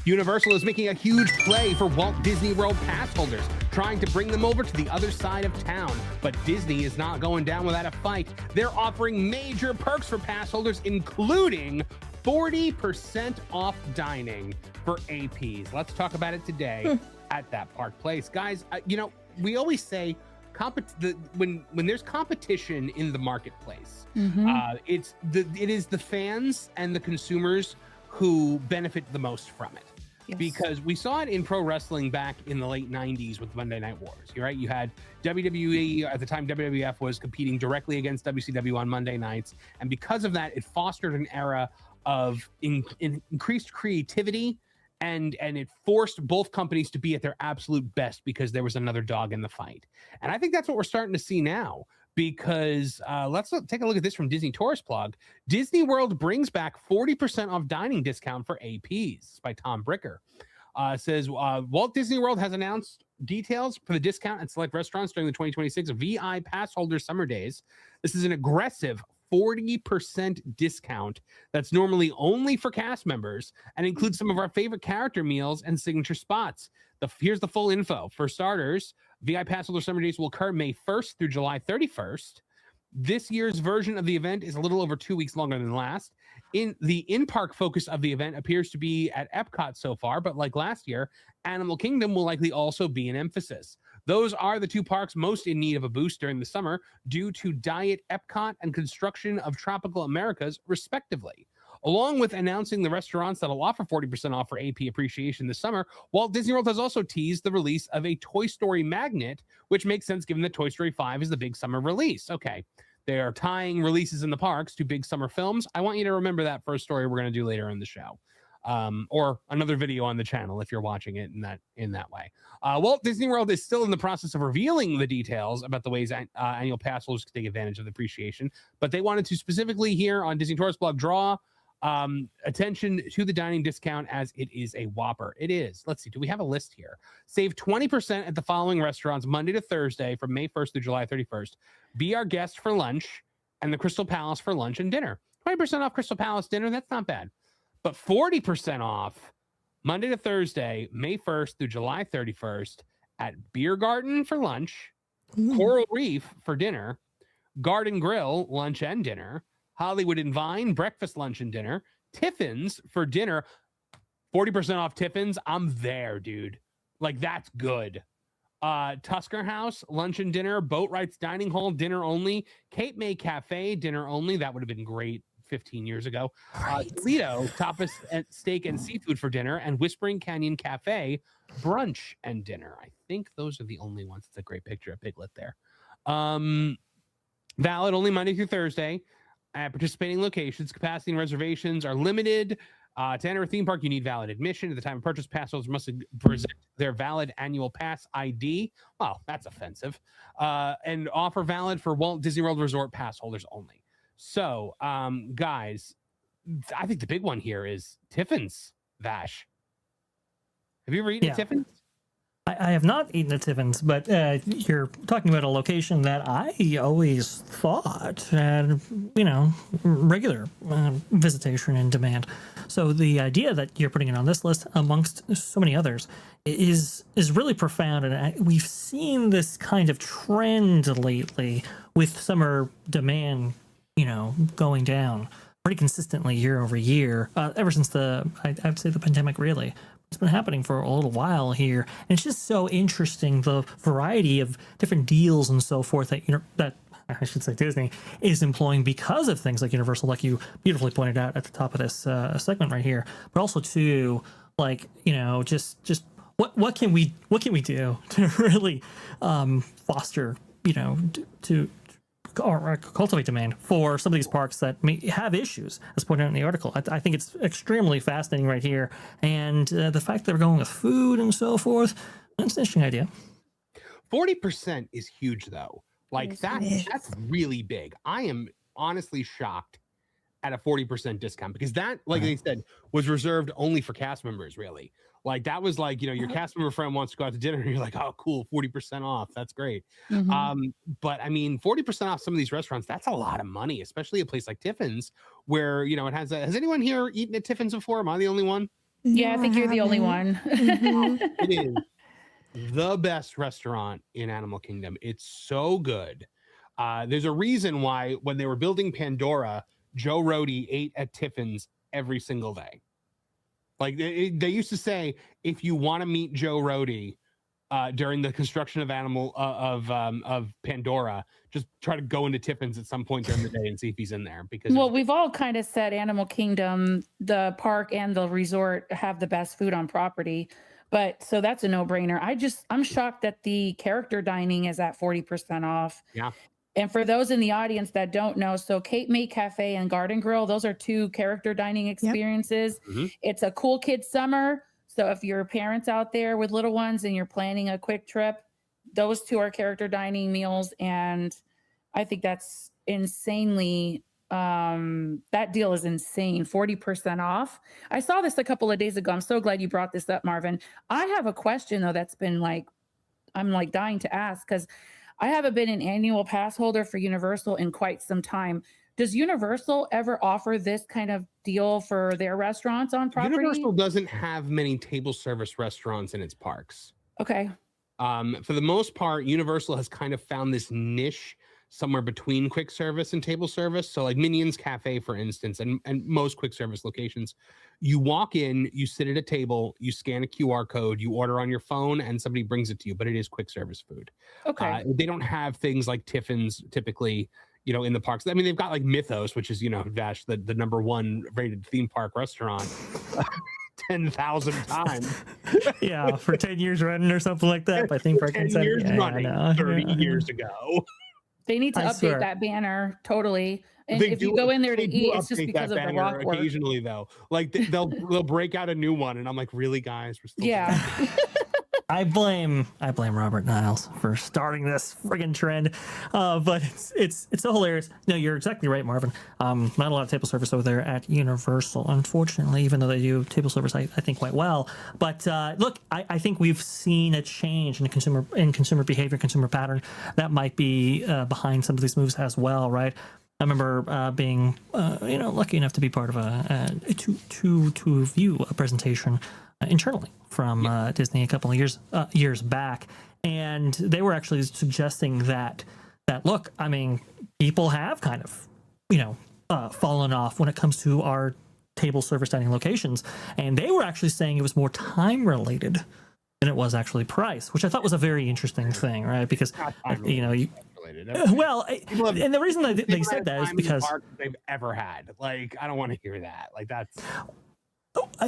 Universal is making a huge play for Walt Disney World pass holders, trying to bring them over to the other side of town. But Disney is not going down without a fight. They're offering major perks for pass holders, including 40% off dining for APs. Let's talk about it today at that park place. Guys, we always say when there's competition in the marketplace, it is the fans and the consumers who benefit the most from it. Yes. Because we saw it in pro wrestling back in the late 90s with Monday Night Wars, right? You had WWE, at the time WWF was competing directly against WCW on Monday nights. And because of that, it fostered an era of increased creativity, and it forced both companies to be at their absolute best because there was another dog in the fight. And I think that's what we're starting to see now. Because let's take a look at this from Disney Tourist Blog. Disney World brings back 40% off dining discount for APs by Tom Bricker. Says Walt Disney World has announced details for the discount at select restaurants during the 2026 VI Pass Holder Summer Days. This is an aggressive 40% discount that's normally only for cast members and includes some of our favorite character meals and signature spots. Here's the full info. For starters, VI Pass Holder Summer Days will occur May 1st through July 31st. This year's version of the event is a little over 2 weeks longer than last. The in-park focus of the event appears to be at Epcot so far, but like last year, Animal Kingdom will likely also be an emphasis. Those are the two parks most in need of a boost during the summer due to Diet Epcot and construction of Tropical Americas, respectively. Along with announcing the restaurants that'll offer 40% off for AP appreciation this summer, Walt Disney World has also teased the release of a Toy Story magnet, which makes sense given that Toy Story 5 is the big summer release. Okay, they are tying releases in the parks to big summer films. I want you to remember that for a story we're going to do later in the show. Or another video on the channel if you're watching it in that way. Walt Disney World is still in the process of revealing the details about the ways annual pass holders can take advantage of the appreciation, but they wanted to specifically here on Disney Tourist Blog draw attention to the dining discount as it is a whopper. It is. Let's see. Do we have a list here? Save 20% at the following restaurants Monday to Thursday from May 1st through July 31st. Be our guest for lunch and the Crystal Palace for lunch and dinner. 20% off Crystal Palace dinner. That's not bad. But 40% off Monday to Thursday, May 1st through July 31st at Beer Garden for lunch, Coral Reef for dinner, Garden Grill lunch and dinner, Hollywood and Vine breakfast, lunch, and dinner, Tiffin's for dinner. 40% off Tiffin's. I'm there, dude. Like, that's good. Tusker House lunch and dinner, Boat Rights Dining Hall dinner only, Cape May Cafe dinner only. That would have been great 15 years ago. Toledo Tapas and Steak and Seafood for dinner, and Whispering Canyon Cafe brunch and dinner. I think those are the only ones. It's a great picture of Piglet there. Valid only Monday through Thursday at participating locations. Capacity and reservations are limited. To enter a theme park, you need valid admission. At the time of purchase, pass holders must present their valid annual pass ID. Well, that's offensive. And offer valid for Walt Disney World Resort pass holders only. So, guys, I think the big one here is Tiffin's. Vash, have you ever eaten at Tiffin's? I have not eaten at Tiffin's, but you're talking about a location that I always thought had, regular visitation and demand. So the idea that you're putting it on this list amongst so many others is really profound. And we've seen this kind of trend lately with summer demand, going down pretty consistently year over year, ever since I'd say the pandemic, really. It's been happening for a little while here, and it's just so interesting, the variety of different deals and so forth that I should say Disney is employing because of things like Universal, like you beautifully pointed out at the top of this segment right here, but also too, like, just what can we do to really foster, to or cultivate demand for some of these parks that may have issues, as pointed out in the article. I think it's extremely fascinating right here. And the fact that they're going with food and so forth, that's an interesting idea. 40% is huge, though. Like, that's really big. I am honestly shocked at a 40% discount, because that, like they said, was reserved only for cast members, really. Like, that was like, your cast member friend wants to go out to dinner and you're like, oh, cool, 40% off. That's great. But I mean, 40% off some of these restaurants, that's a lot of money, especially a place like Tiffin's, where, it has anyone here eaten at Tiffin's before? Am I the only one? Yeah, I think you're the only one. It is the best restaurant in Animal Kingdom. It's so good. There's a reason why when they were building Pandora, Joe Rohde ate at Tiffin's every single day. Like they used to say, if you want to meet Joe Rohde during the construction of of Pandora, just try to go into Tiffin's at some point during the day and see if he's in there. Because Well, we've all kind of said Animal Kingdom, the park and the resort have the best food on property. But so that's a no-brainer. I'm shocked that the character dining is at 40% off. yeah, And for those in the audience that don't know, so Cape May Cafe and Garden Grill, those are two character dining experiences. Mhm. It's a cool kid summer. So if you're parents out there with little ones and you're planning a quick trip, those two are character dining meals. And I think that's insanely, that deal is insane. 40% off. I saw this a couple of days ago. I'm so glad you brought this up, Marvin. I have a question though that's been like, I'm like dying to ask because I haven't been an annual pass holder for Universal in quite some time. Does Universal ever offer this kind of deal for their restaurants on property? Universal doesn't have many table service restaurants in its parks. Okay. For the most part, Universal has kind of found this niche somewhere between quick service and table service. So like Minions Cafe, for instance, and most quick service locations, you walk in, you sit at a table, you scan a QR code, you order on your phone, and somebody brings it to you, but it is quick service food. Okay. They don't have things like Tiffin's typically, in the parks. I mean, they've got like Mythos, which is, Vash, the number one rated theme park restaurant 10,000 times. Yeah, for 10 years running or something like that. I think for 10 years running, 30 years ago. They need to I update swear. that banner totally. And They if you do- go in there to they do eat, it's just update because that of the banner rock work. occasionally, though. Like they'll break out a new one, and I'm like, really, guys? We're still Yeah. I blame Robert Niles for starting this friggin' trend, but it's so hilarious. No, you're exactly right, Marvin. Not a lot of table service over there at Universal, unfortunately, even though they do table service, I think quite well. But look, I think we've seen a change in consumer behavior, consumer pattern that might be behind some of these moves as well, right? I remember being lucky enough to be part of to view a presentation internally from Disney a couple of years back, and they were actually suggesting that look, I mean, people have kind of fallen off when it comes to our table service dining locations, and they were actually saying it was more time related than it was actually price, which I thought was a very interesting thing, right? Because well, and the reason they said that is because they've ever had. Like, I don't want to hear that. Like, that's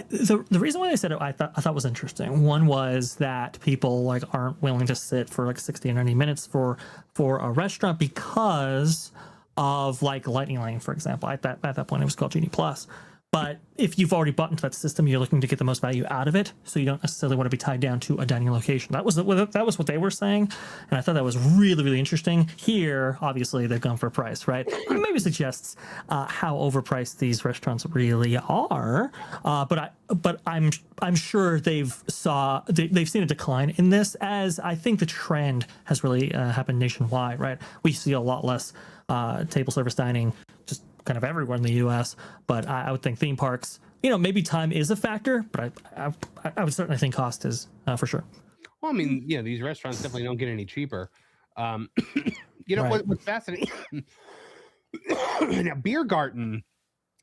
the reason why they said it, I thought was interesting. One was that people like aren't willing to sit for like 60 or 90 minutes for a restaurant because of like Lightning Lane, for example. At that point, it was called Genie Plus. But if you've already bought into that system, you're looking to get the most value out of it, so you don't necessarily want to be tied down to a dining location. That was what they were saying, and I thought that was really, really interesting. Here, obviously, they've gone for price, right? It maybe suggests how overpriced these restaurants really are. But I'm sure they've seen a decline in this, as I think the trend has really happened nationwide, right? We see a lot less table service dining just kind of everywhere in the U.S., but I would think theme parks, maybe time is a factor, but I would certainly think cost is for sure. Well, I mean, these restaurants definitely don't get any cheaper. Right. What's fascinating? Now, Beer Garden,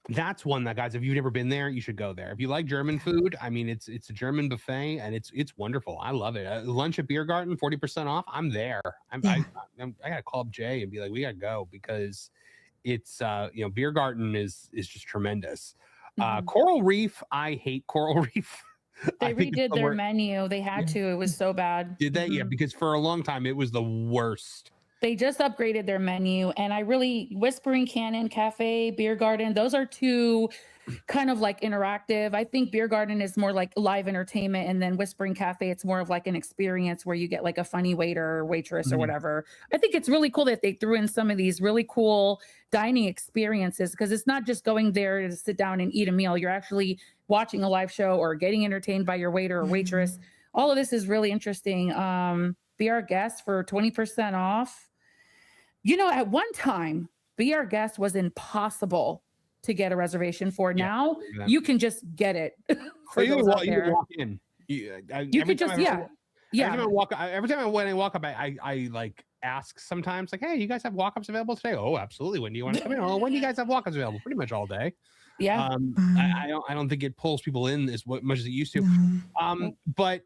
that's one that, guys, if you've never been there, you should go there. If you like German food, I mean, it's a German buffet, and it's wonderful. I love it. Lunch at Beer Garden, 40% off. I'm there. I gotta call up Jay and be like, we gotta go, because it's Beer Garden is just tremendous. Coral Reef, I hate Coral Reef. They redid their menu. They had to. It was so bad. Did they? Yeah, because for a long time it was the worst. They just upgraded their menu, and Whispering Cannon Cafe, Beer Garden, those are two kind of like interactive. I think Beer Garden is more like live entertainment, and then Whispering Cafe, it's more of like an experience where you get like a funny waiter or waitress or whatever. I think it's really cool that they threw in some of these really cool dining experiences, because it's not just going there to sit down and eat a meal. You're actually watching a live show or getting entertained by your waiter or waitress. All of this is really interesting. Be Our Guest for 20% off. At one time, Be Our Guest was impossible to get a reservation for. Now you can just get it. So you can walk in. You could just, Every time when I walk up, I like ask sometimes, like, hey, you guys have walk-ups available today? Oh, absolutely. When do you want to come in? Oh, when do you guys have walk-ups available? Pretty much all day. Yeah. I don't think it pulls people in as much as it used to. But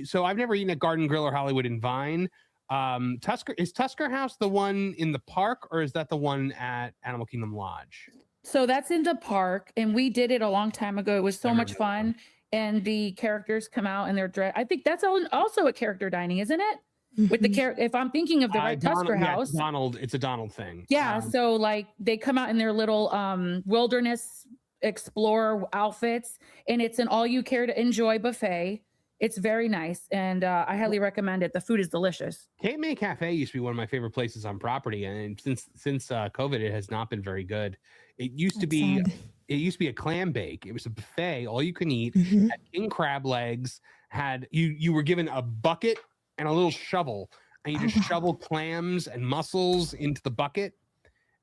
so I've never eaten at Garden Grill or Hollywood and Vine. Tusker House the one in the park, or is that the one at Animal Kingdom Lodge? So that's in the park, and we did it a long time ago. It was so much fun, and the characters come out in their dress. I think that's also a character dining, isn't it? With the character, if I'm thinking of the right Tusker House, it's a Donald thing. Yeah, so like they come out in their little wilderness explorer outfits, and it's an all you care to enjoy buffet. It's very nice, and I highly recommend it. The food is delicious. Cape May Cafe used to be one of my favorite places on property, and since COVID, it has not been very good. It used to be a clam bake. It was a buffet, all you can eat. Had king crab legs. Had you were given a bucket and a little shovel, and you just shoveled clams and mussels into the bucket,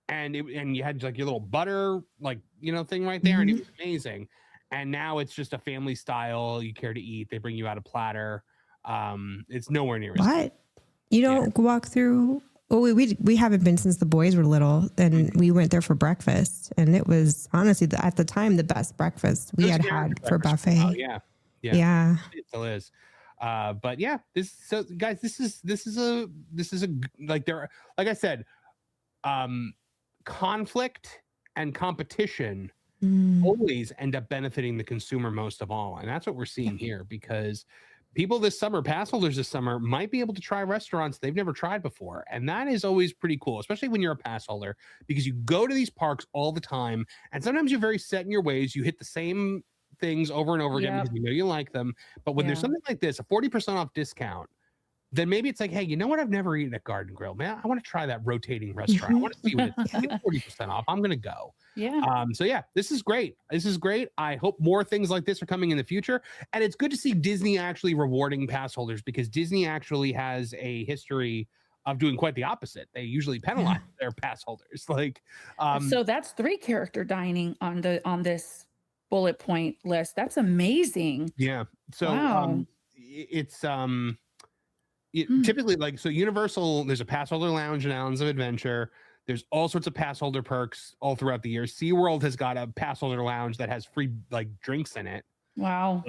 and you had like your little butter thing right there, and it was amazing. And now it's just a family style. You care to eat, they bring you out a platter. It's nowhere near as what you don't walk through. Well, we haven't been since the boys were little, and we went there for breakfast, and it was honestly at the time the best breakfast we had for buffet. Oh, yeah, it still is. But yeah, this is a like I said, conflict and competition always end up benefiting the consumer most of all, and that's what we're seeing here, because people this summer, pass holders this summer, might be able to try restaurants they've never tried before, and that is always pretty cool, especially when you're a pass holder, because you go to these parks all the time, and sometimes you're very set in your ways. You hit the same things over and over again because you know you like them. But when there's something like this, a 40% off discount, then maybe it's like, hey, you know what? I've never eaten at Garden Grill, man. I want to try that rotating restaurant. I want to see what it's like. 40% off. I'm gonna go. So yeah, this is great. I hope more things like this are coming in the future, and it's good to see Disney actually rewarding pass holders, because Disney actually has a history of doing quite the opposite. They usually penalize their pass holders. So that's 3 character dining on this bullet point list. That's amazing. Yeah. So it's typically Universal, there's a pass holder lounge and Islands of Adventure. There's all sorts of pass holder perks all throughout the year. SeaWorld has got a pass holder lounge that has free drinks in it. Wow.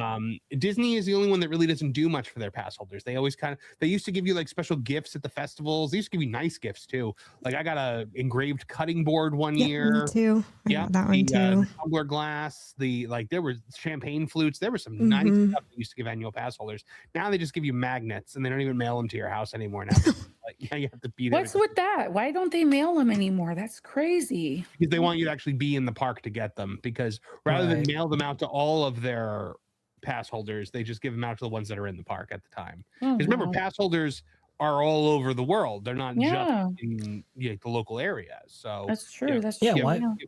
Disney is the only one that really doesn't do much for their pass holders. They always they used to give you special gifts at the festivals. They used to give you nice gifts too. Like I got a engraved cutting board one year. Me too. Yeah, that one too. Tumbler glass. There were champagne flutes. There was some nice stuff they used to give annual pass holders. Now they just give you magnets, and they don't even mail them to your house anymore. Now you have to be there. What's with that? Why don't they mail them anymore? That's crazy. Because they want you to actually be in the park to get them. Because rather than mail them out to all of their pass holders, they just give them out to the ones that are in the park at the time. Because remember, pass holders are all over the world. They're not just in the local area. So that's true. That's true.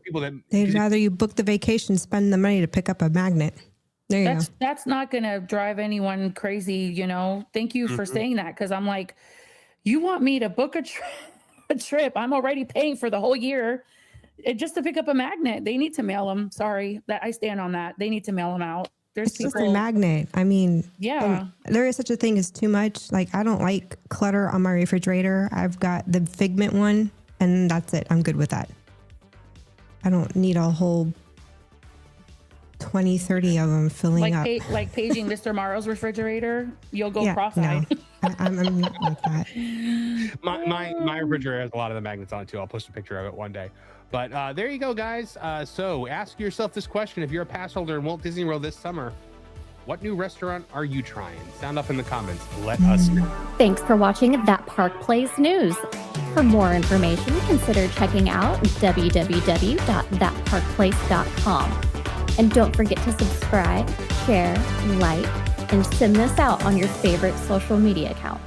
People that they'd rather you book the vacation, spend the money to pick up a magnet. There you go. That's not going to drive anyone crazy. Thank you for saying that, because I'm like, you want me to book a trip? I'm already paying for the whole year just to pick up a magnet. They need to mail them. Sorry, that I stand on that. They need to mail them out. It's just a magnet. I mean, there is such a thing as too much. I don't like clutter on my refrigerator. I've got the Figment one, and that's it. I'm good with that. I don't need a whole 20, 30 of them filling up. Like paging Mr. Morrow's refrigerator, you'll go cross-eyed. No, I'm not like that. My refrigerator has a lot of the magnets on it too. I'll post a picture of it one day. But there you go, guys. So ask yourself this question: if you're a pass holder in Walt Disney World this summer, what new restaurant are you trying? Sound off in the comments. Let us know. Thanks for watching That Park Plays News. For more information, consider checking out www.thatparkplace.com. And don't forget to subscribe, share, like, and send this out on your favorite social media accounts.